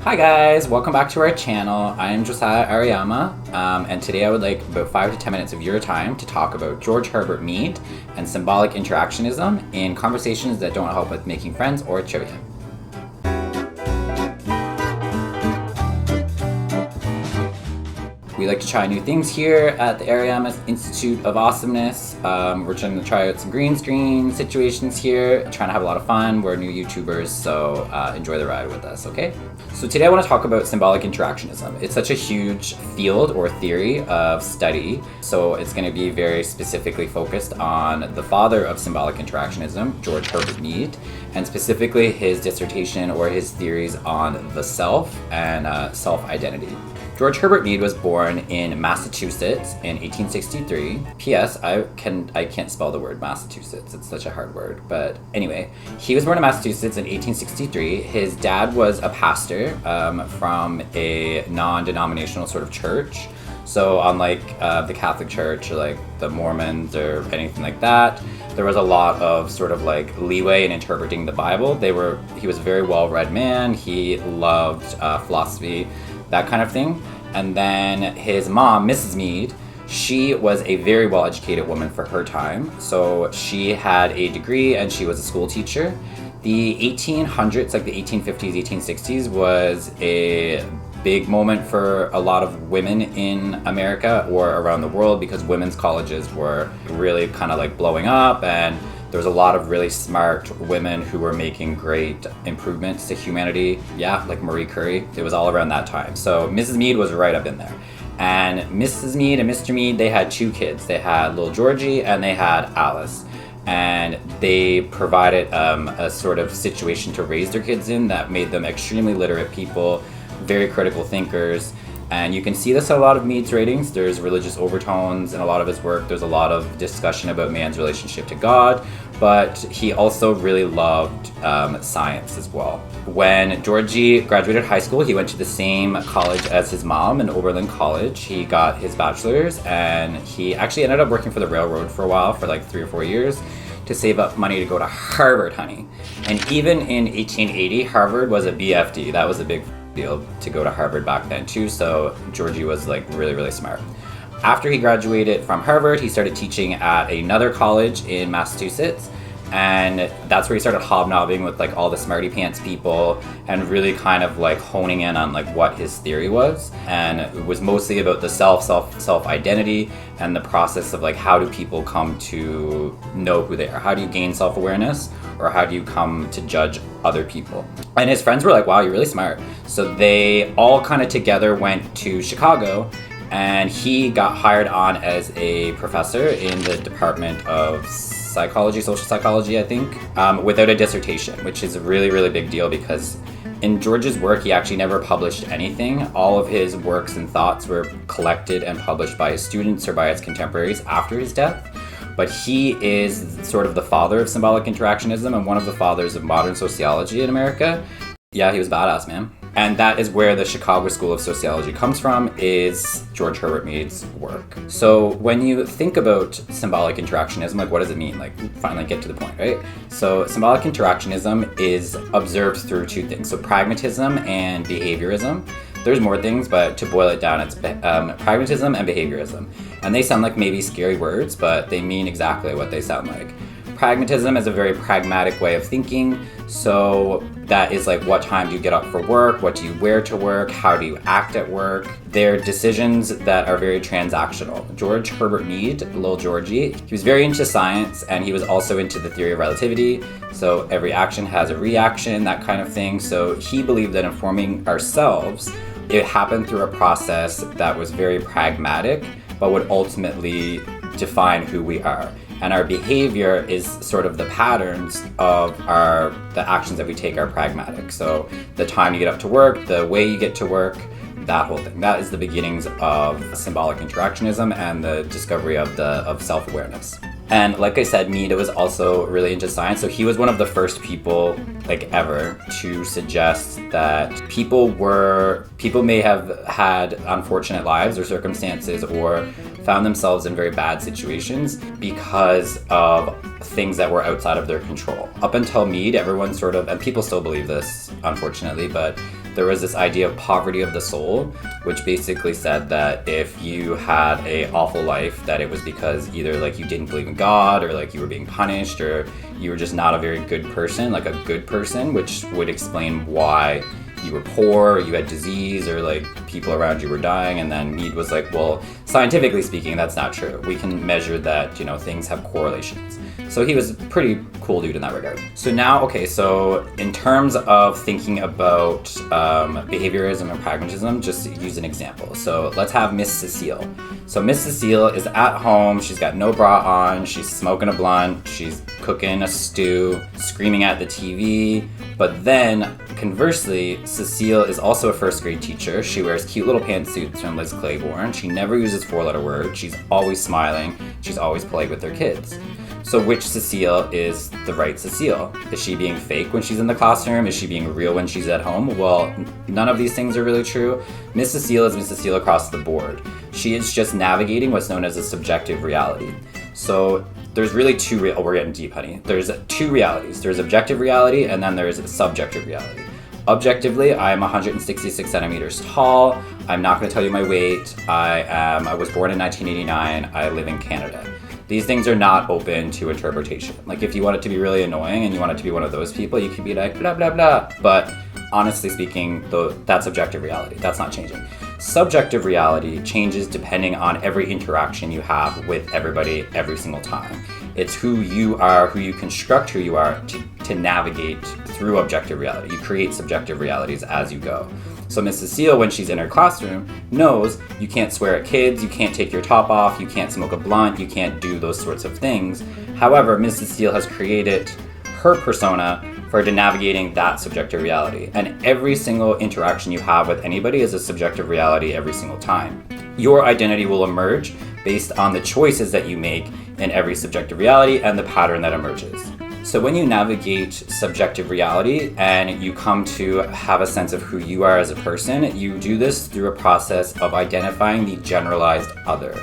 Hi guys, welcome back to our channel. I'm Josiah Ariyama, and today I would like about 5 to 10 minutes of your time to talk about George Herbert Mead and symbolic interactionism in conversations that don't help with making friends or trivia. We like to try new things here at the A.M.F Institute of Awesomeness. We're trying to try out some green screen situations here, trying to have a lot of fun. We're new YouTubers, so enjoy the ride with us, okay? So today I want to talk about symbolic interactionism. It's such a huge field or theory of study, so it's going to be very specifically focused on the father of symbolic interactionism, George Herbert Mead, and specifically his dissertation or his theories on the self and self-identity. George Herbert Mead was born in Massachusetts in 1863. P.S. I can't spell the word Massachusetts. It's such a hard word. But anyway, he was born in Massachusetts in 1863. His dad was a pastor from a non-denominational sort of church. So unlike the Catholic Church or like the Mormons or anything like that, there was a lot of sort of like leeway in interpreting the Bible. He was a very well-read man. He loved philosophy, that kind of thing. And then his mom, Mrs. Mead, she was a very well-educated woman for her time. So she had a degree and she was a school teacher. The 1800s, like the 1850s, 1860s, was a big moment for a lot of women in America or around the world because women's colleges were really kind of like blowing up, and there was a lot of really smart women who were making great improvements to humanity. Yeah, like Marie Curie. It was all around that time. So Mrs. Mead was right up in there. And Mrs. Mead and Mr. Mead, they had two kids. They had little Georgie and they had Alice. And they provided a sort of situation to raise their kids in that made them extremely literate people, very critical thinkers. And you can see this in a lot of Mead's writings. There's religious overtones in a lot of his work. There's a lot of discussion about man's relationship to God, but he also really loved science as well. When Georgie graduated high school, he went to the same college as his mom in Oberlin College. He got his bachelor's, and he actually ended up working for the railroad for a while, for like 3 or 4 years, to save up money to go to Harvard, honey. And even in 1880, Harvard was a BFD. That was a big deal to go to Harvard back then too, so Georgie was like really, really smart. After he graduated from Harvard, he started teaching at another college in Massachusetts, and that's where he started hobnobbing with like all the smarty pants people and really kind of like honing in on like what his theory was. And it was mostly about the self identity and the process of like how do people come to know who they are? How do you gain self-awareness, or how do you come to judge other people? And his friends were like, wow, you're really smart. So they all kind of together went to Chicago, and he got hired on as a professor in the Department of social psychology, I think, without a dissertation, which is a really, really big deal because in George's work, he actually never published anything. All of his works and thoughts were collected and published by his students or by his contemporaries after his death. But he is sort of the father of symbolic interactionism and one of the fathers of modern sociology in America. Yeah, he was badass, man. And that is where the Chicago School of Sociology comes from, is George Herbert Mead's work. So when you think about symbolic interactionism, like what does it mean? Like finally get to the point, right? So symbolic interactionism is observed through two things. So pragmatism and behaviorism. There's more things, but to boil it down, it's pragmatism and behaviorism. And they sound like maybe scary words, but they mean exactly what they sound like. Pragmatism is a very pragmatic way of thinking. So that is like, what time do you get up for work? What do you wear to work? How do you act at work? They're decisions that are very transactional. George Herbert Mead, little Georgie, he was very into science, and he was also into the theory of relativity. So every action has a reaction, that kind of thing. So he believed that informing ourselves, it happened through a process that was very pragmatic, but would ultimately define who we are. And our behavior is sort of the patterns of the actions that we take are pragmatic. So the time you get up to work, the way you get to work, that whole thing. That is the beginnings of symbolic interactionism and the discovery of self-awareness. And like I said, Mead was also really into science. So he was one of the first people, like ever, to suggest that people may have had unfortunate lives or circumstances or found themselves in very bad situations because of things that were outside of their control. Up until Mead, everyone sort of, and people still believe this, unfortunately, but there was this idea of poverty of the soul, which basically said that if you had a awful life, that it was because either like you didn't believe in God, or like you were being punished, or you were just not a very good person, like a good person, which would explain why you were poor, or you had disease, or like people around you were dying. And then Mead was like, well, scientifically speaking, that's not true. We can measure that, you know, things have correlations. So he was a pretty cool dude in that regard. So now, okay, so in terms of thinking about behaviorism and pragmatism, just to use an example. So let's have Miss Cecile. So Miss Cecile is at home, she's got no bra on, she's smoking a blunt, she's cooking a stew, screaming at the TV. But then, conversely, Cecile is also a first grade teacher. She wears cute little pantsuits from Liz Claiborne. She never uses four-letter words. She's always smiling. She's always polite with her kids. So which Cecile is the right Cecile? Is she being fake when she's in the classroom? Is she being real when she's at home? Well, none of these things are really true. Miss Cecile is Miss Cecile across the board. She is just navigating what's known as a subjective reality. So there's really we're getting deep, honey. There's two realities. There's objective reality, and then there's subjective reality. Objectively, I'm 166 centimeters tall. I'm not going to tell you my weight. I was born in 1989. I live in Canada. These things are not open to interpretation. Like, if you want it to be really annoying and you want it to be one of those people, you can be like, blah, blah, blah. But honestly speaking, that's objective reality. That's not changing. Subjective reality changes depending on every interaction you have with everybody every single time. It's who you are, who you construct who you are to navigate through objective reality. You create subjective realities as you go. So Miss Cecile, when she's in her classroom, knows you can't swear at kids, you can't take your top off, you can't smoke a blunt, you can't do those sorts of things. However, Miss Cecile has created her persona for navigating that subjective reality. And every single interaction you have with anybody is a subjective reality every single time. Your identity will emerge based on the choices that you make in every subjective reality and the pattern that emerges. So when you navigate subjective reality and you come to have a sense of who you are as a person, you do this through a process of identifying the generalized other.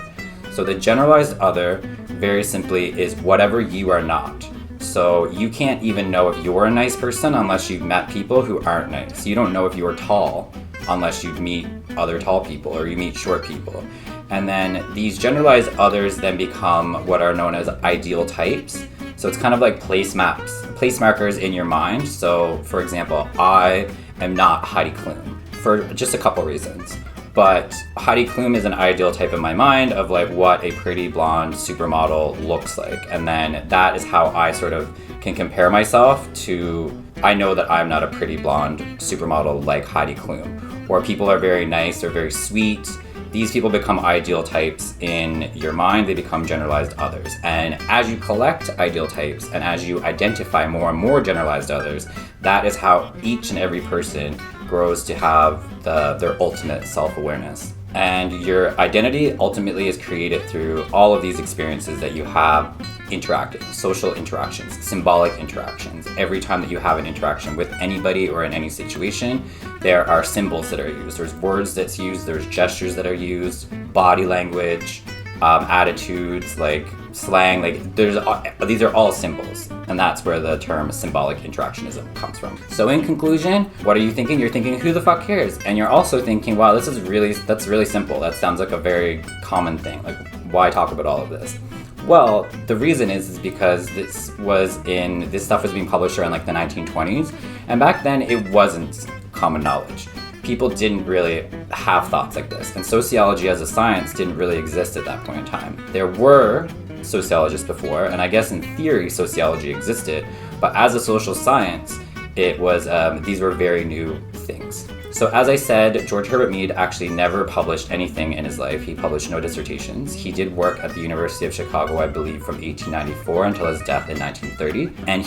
So the generalized other, very simply, is whatever you are not. So you can't even know if you're a nice person unless you've met people who aren't nice. You don't know if you're tall unless you meet other tall people or you meet short people. And then these generalized others then become what are known as ideal types. So it's kind of like place markers in your mind. So for example, I am not Heidi Klum for just a couple reasons. But Heidi Klum is an ideal type in my mind of like what a pretty blonde supermodel looks like. And then that is how I sort of can compare myself to, I know that I'm not a pretty blonde supermodel like Heidi Klum. Or people are very nice or very sweet. These people become ideal types in your mind. They become generalized others. And as you collect ideal types and as you identify more and more generalized others, that is how each and every person grows to have their ultimate self-awareness. And your identity ultimately is created through all of these experiences that you have interacting, social interactions, symbolic interactions. Every time that you have an interaction with anybody or in any situation, there are symbols that are used. There's words that's used, there's gestures that are used, body language, attitudes, like slang, like these are all symbols. And that's where the term symbolic interactionism comes from. So in conclusion, what are you thinking? You're thinking, who the fuck cares? And you're also thinking, wow, that's really simple. That sounds like a very common thing. Like, why talk about all of this? Well, the reason is because this stuff was being published around like the 1920s. And back then it wasn't common knowledge. People didn't really have thoughts like this. And sociology as a science didn't really exist at that point in time. There were sociologists before, and I guess in theory sociology existed, but as a social science, it was these were very new things. So as I said, George Herbert Mead actually never published anything in his life. He published no dissertations. He did work at the University of Chicago, I believe, from 1894 until his death in 1930. And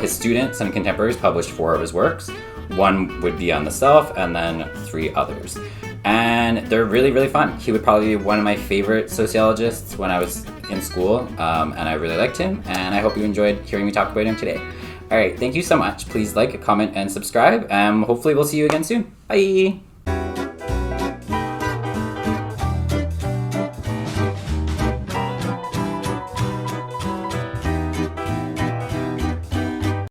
his students and contemporaries published 4 of his works. One would be on the self, and then 3 others. And they're really, really fun. He would probably be one of my favorite sociologists when I was in school, and I really liked him, and I hope you enjoyed hearing me talk about him today. All right, thank you so much. Please like, comment, and subscribe, and hopefully we'll see you again soon. Bye!